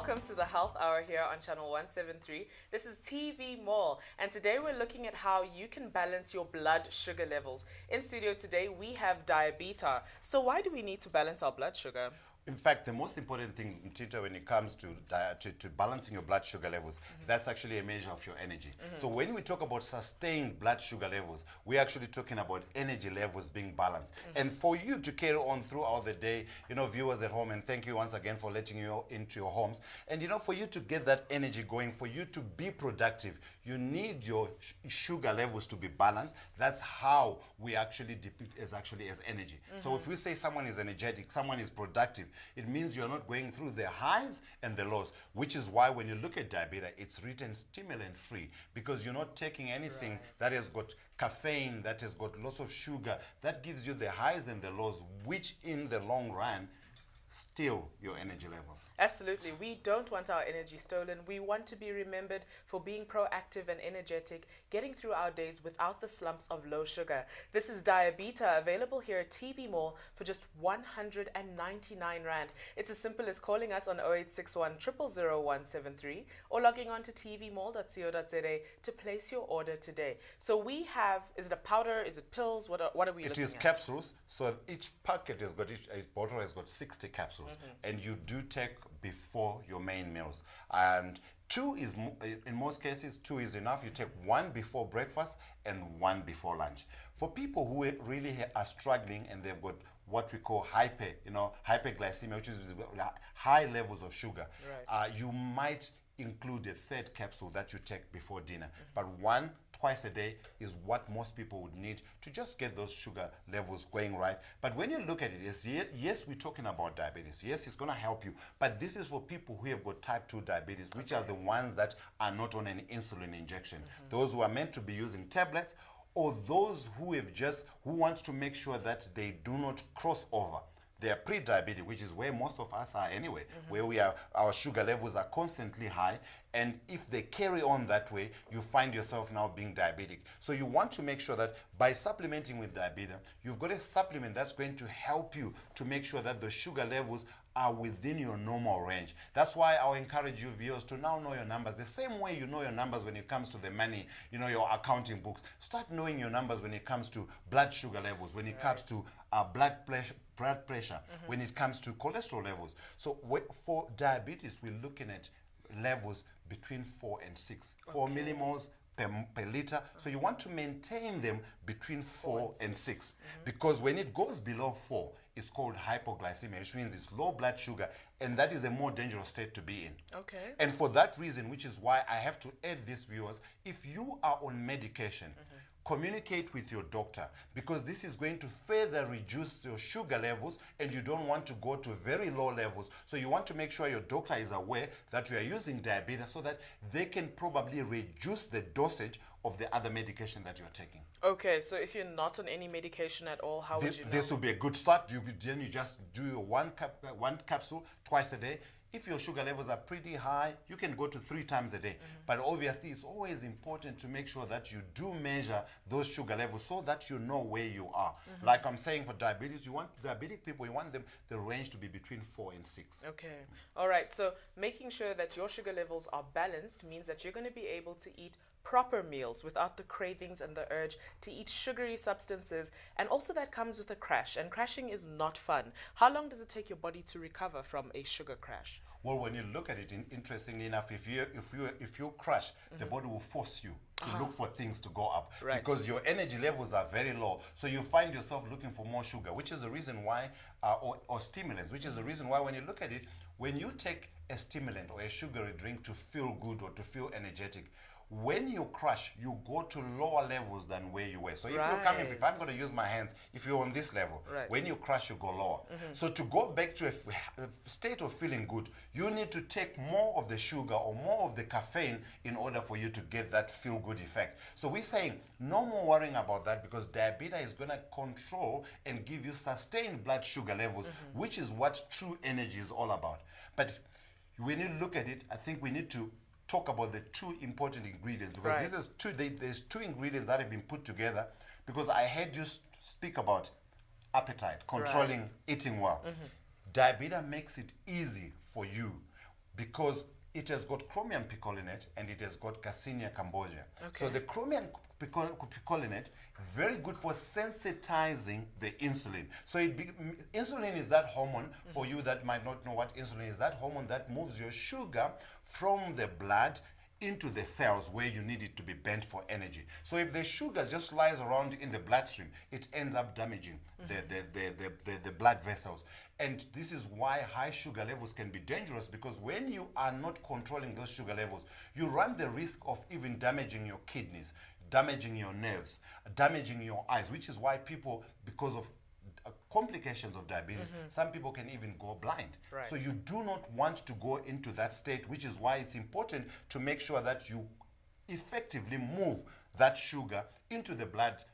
Welcome to the Health Hour here on Channel 173. This is TV Mall, and today we're looking at how you can balance your blood sugar levels. In studio today, we have Diabtr. So why do we need to balance our blood sugar? In fact, the most important thing, Tita, when it comes to balancing your blood sugar levels, that's actually a measure of your energy. So when we talk about sustained blood sugar levels, we're actually talking about energy levels being balanced. And for you to carry on throughout the day, viewers at home, and thank you once again for letting you into your homes. And for you to get that energy going, for you to be productive, you need your sugar levels to be balanced. That's how we actually depict as energy. So if we say someone is energetic, someone is productive, it means you're not going through the highs and the lows, which is why when you look at Diabtr, it's written stimulant free, because you're not taking anything that has got caffeine, that has got lots of sugar, that gives you the highs and the lows, which in the long run steal your energy levels. Absolutely. We don't want our energy stolen. We want to be remembered for being proactive and energetic, getting through our days without the slumps of low sugar. This is Diabtr, available here at TV Mall for just 199 Rand. It's as simple as calling us on 0861 000 173 or logging on to tvmall.co.za to place your order today. So we have, is it a powder? Is it pills? What are we looking at? It is capsules. So each packet has got, each bottle has got 60 capsules, and you do take before your main meals. And two is, in most cases, two is enough. You take one before breakfast and one before lunch. For people who really are struggling and they've got what we call hyperglycemia, which is high levels of sugar, you might include a third capsule that you take before dinner. But one twice a day is what most people would need to just get those sugar levels going right. But when you look at it, yes, we're talking about diabetes. Yes, it's going to help you. But this is for people who have got type 2 diabetes, which are the ones that are not on an insulin injection. Those who are meant to be using tablets, or those who want to make sure that they do not cross over. They are pre-diabetic, which is where most of us are anyway, where our sugar levels are constantly high. And if they carry on that way, you find yourself now being diabetic. So you want to make sure that by supplementing with Diabtr, you've got a supplement that's going to help you to make sure that the sugar levels are within your normal range. That's why I'll encourage you viewers to now know your numbers. The same way you know your numbers when it comes to the money, your accounting books. Start knowing your numbers when it comes to blood sugar levels, when it comes to blood pressure, when it comes to cholesterol levels. So for diabetes, we're looking at levels between 4 and 6. 4 millimoles per liter. So you want to maintain them between 4 and 6. Because when it goes below 4, it's called hyperglycemia, which means it's low blood sugar, and that is a more dangerous state to be in. Okay. And for that reason, which is why I have to add this, viewers, if you are on medication, communicate with your doctor, because this is going to further reduce your sugar levels, and you don't want to go to very low levels. So you want to make sure your doctor is aware that you are using Diabtr, so that they can probably reduce the dosage of the other medication that you're taking. Okay, so if you're not on any medication at all, how would you know? This would be a good start. Then you just do your one capsule twice a day. If your sugar levels are pretty high, you can go to 3 times a day. But obviously, it's always important to make sure that you do measure those sugar levels so that you know where you are. Like I'm saying, for diabetes, you want diabetic people, you want the range to be between 4 and 6. Okay. All right. So making sure that your sugar levels are balanced means that you're going to be able to eat proper meals without the cravings and the urge to eat sugary substances, and also that comes with a crash, and crashing is not fun. How long does it take your body to recover from a sugar crash? Well, when you look at it, interestingly enough, if you crash, the body will force you to look for things to go up, because your energy levels are very low. So you find yourself looking for more sugar, which is the reason why, or stimulants, which is the reason why when you look at it, when you take a stimulant or a sugary drink to feel good or to feel energetic, when you crash, you go to lower levels than where you were. So if you're coming, if I'm going to use my hands, if you're on this level, when you crash, you go lower. So to go back to a state of feeling good, you need to take more of the sugar or more of the caffeine in order for you to get that feel-good effect. So we're saying no more worrying about that, because Diabtr is going to control and give you sustained blood sugar levels, which is what true energy is all about. But when you look at it, I think we need to talk about the 2 important ingredients, because there's 2 ingredients that have been put together, because I heard you speak about appetite, controlling eating well. Diabtr makes it easy for you because it has got chromium picolinate and it has got Garcinia cambogia. Okay. So the chromium picolinate, very good for sensitizing the insulin. So insulin is that hormone, for you that might not know what insulin is, that hormone that moves your sugar from the blood into the cells where you need it to be burnt for energy. So if the sugar just lies around in the bloodstream, it ends up damaging the blood vessels. And this is why high sugar levels can be dangerous, because when you are not controlling those sugar levels, you run the risk of even damaging your kidneys, damaging your nerves, damaging your eyes, which is why people, because of complications of diabetes, some people can even go blind. Right. So you do not want to go into that state, which is why it's important to make sure that you effectively move that sugar into the blood,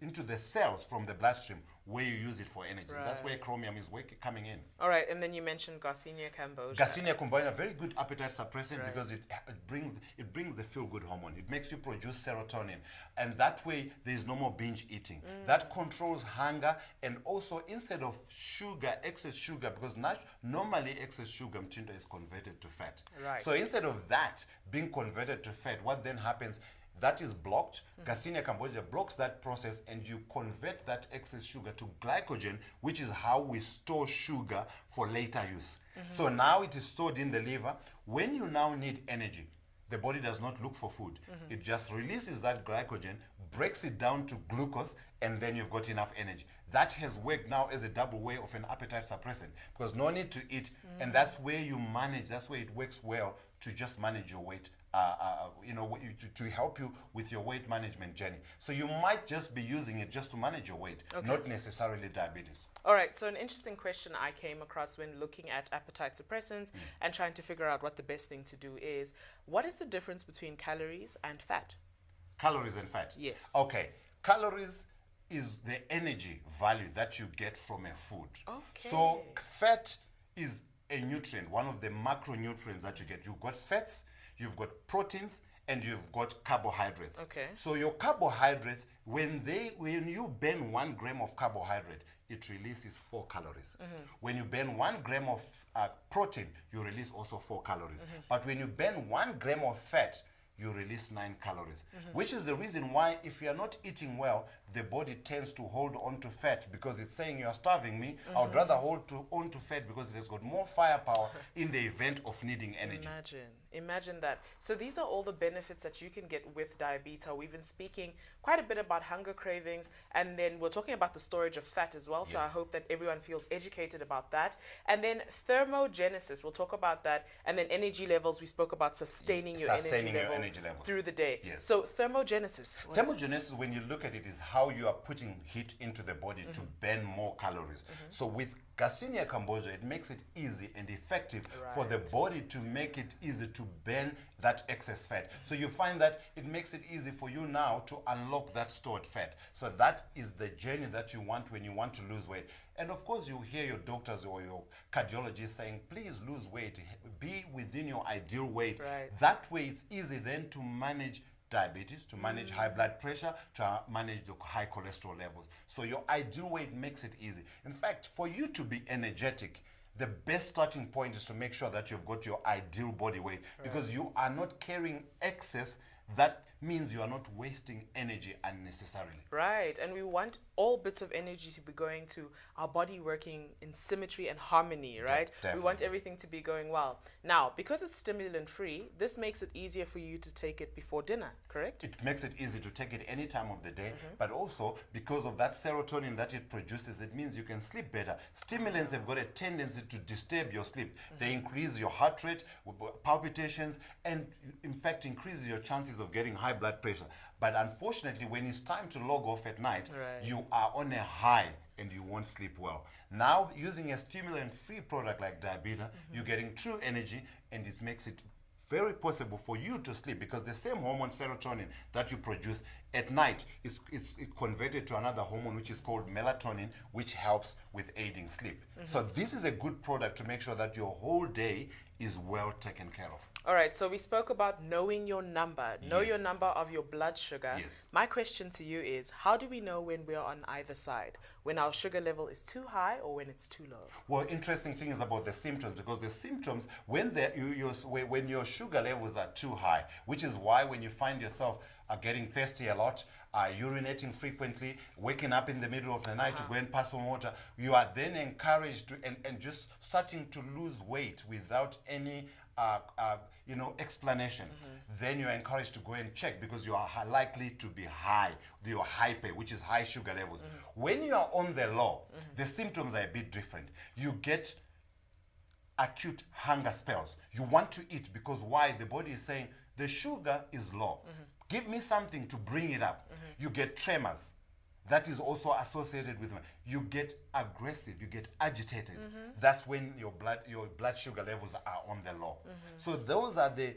into the cells from the bloodstream where you use it for energy. Right. That's where chromium is coming in. All right, and then you mentioned Garcinia cambogia. Garcinia cambogia, very good appetite suppressant, Right. because it brings the feel-good hormone. It makes you produce serotonin, and that way there is no more binge eating. That controls hunger, and also instead of sugar, excess sugar, because normally excess sugar mtindo is converted to fat. Right. So instead of that being converted to fat, what then happens? That is blocked. Garcinia cambogia blocks that process, and you convert that excess sugar to glycogen, which is how we store sugar for later use. So now it is stored in the liver. When you now need energy, the body does not look for food. It just releases that glycogen, breaks it down to glucose, and then you've got enough energy. That has worked now as a double way of an appetite suppressant, because no need to eat, and that's where you manage, that's where it works well to just manage your weight. To help you with your weight management journey. So you might just be using it just to manage your weight, not necessarily diabetes. All right, so an interesting question I came across when looking at appetite suppressants and trying to figure out what the best thing to do is, what is the difference between calories and fat? Calories and fat? Yes. Okay. Calories is the energy value that you get from a food. Okay. So fat is a nutrient, one of the macronutrients that you get. You've got fats, you've got proteins, and you've got carbohydrates. Okay. So your carbohydrates, when you burn 1 gram of carbohydrate, it releases 4 calories. When you burn 1 gram of protein, you release also 4 calories. But when you burn 1 gram of fat, you release 9 calories, which is the reason why if you are not eating well, the body tends to hold on to fat, because it's saying you are starving me. I would rather hold on to fat because it has got more firepower in the event of needing energy. Imagine that. So these are all the benefits that you can get with Diabetes. We've been speaking quite a bit about hunger cravings, and then we're talking about the storage of fat as well. So Yes. I hope that everyone feels educated about that. And then thermogenesis, we'll talk about that. And then energy levels, we spoke about sustaining your energy level through the day. Yes. So thermogenesis. Thermogenesis, when you look at it, is how you are putting heat into the body to burn more calories. So with Garcinia cambogia, it makes it easy and effective for the body to make it easy to burn that excess fat. So you find that it makes it easy for you now to unlock that stored fat. So that is the journey that you want when you want to lose weight. And of course, you hear your doctors or your cardiologist saying, please lose weight, be within your ideal weight. Right. That way it's easy then to manage diabetes, to manage high blood pressure, to manage the high cholesterol levels. So your ideal weight makes it easy. In fact, for you to be energetic, the best starting point is to make sure that you've got your ideal body weight, because you are not carrying excess. That means you are not wasting energy unnecessarily. Right, and we want all bits of energy to be going to our body working in symmetry and harmony, right? Definitely. We want everything to be going well. Now, because it's stimulant-free, this makes it easier for you to take it before dinner, correct? It makes it easy to take it any time of the day, but also because of that serotonin that it produces, it means you can sleep better. Stimulants have got a tendency to disturb your sleep. They increase your heart rate, palpitations, and in fact increase your chances of getting high blood pressure. But unfortunately, when it's time to log off at night, you are on a high and you won't sleep well. Now, using a stimulant-free product like Diabetes, you're getting true energy, and it makes it very possible for you to sleep, because the same hormone serotonin that you produce at night is converted to another hormone which is called melatonin, which helps with aiding sleep. So this is a good product to make sure that your whole day is well taken care of. All right, so we spoke about knowing your number. Know your Yes. number of your blood sugar. Yes. My question to you is, how do we know when we're on either side? When our sugar level is too high or when it's too low? Well, interesting thing is about the symptoms, because the symptoms, when when your sugar levels are too high, which is why when you find yourself getting thirsty a lot, urinating frequently, waking up in the middle of the night to go and pass some water, you are then encouraged to and just starting to lose weight without any explanation. Then you're encouraged to go and check, because you are likely to be high, your hyper, which is high sugar levels. When you are on the low, the symptoms are a bit different. You get acute hunger spells. You want to eat, because why? The body is saying the sugar is low. Give me something to bring it up. You get tremors. That is also associated with, you get aggressive, you get agitated. That's when your blood sugar levels are on the low. So those are the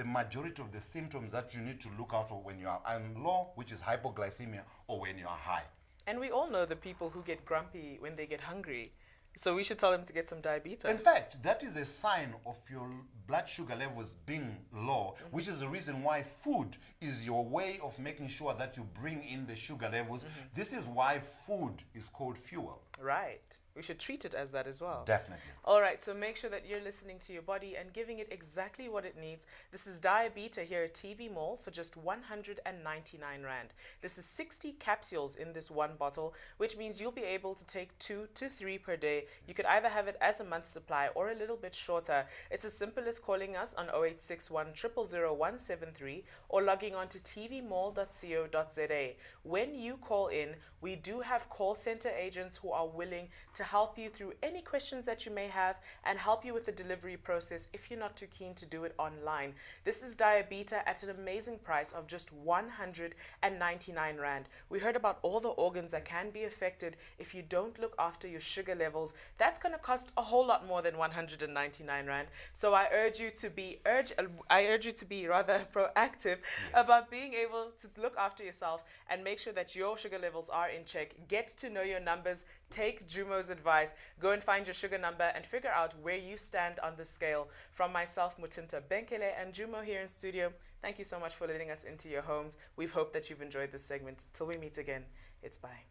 majority of the symptoms that you need to look out for when you are on low, which is hypoglycemia, or when you are high. And we all know the people who get grumpy when they get hungry. So we should tell them to get some Diabetes. In fact, that is a sign of your blood sugar levels being low, which is the reason why food is your way of making sure that you bring in the sugar levels. This is why food is called fuel. Right. We should treat it as that as well. Definitely. All right, so make sure that you're listening to your body and giving it exactly what it needs. This is Diabtr here at TV Mall for just 199 Rand. This is 60 capsules in this one bottle, which means you'll be able to take 2 to 3 per day. You could either have it as a month's supply or a little bit shorter. It's as simple as calling us on 0861 000 173 or logging on to tvmall.co.za. When you call in, we do have call center agents who are willing to help you through any questions that you may have and help you with the delivery process if you're not too keen to do it online. This is Diabtr at an amazing price of just 199 Rand. We heard about all the organs that can be affected if you don't look after your sugar levels. That's going to cost a whole lot more than 199 Rand. So I urge you to be rather proactive about being able to look after yourself and make sure that your sugar levels are in check. Get to know your numbers. Take Jumo's advice. Go and find your sugar number and figure out where you stand on the scale. From myself, Mutinta Benkele, and Jumo here in studio, thank you so much for letting us into your homes. We've hoped that you've enjoyed this segment. Till we meet again, it's bye.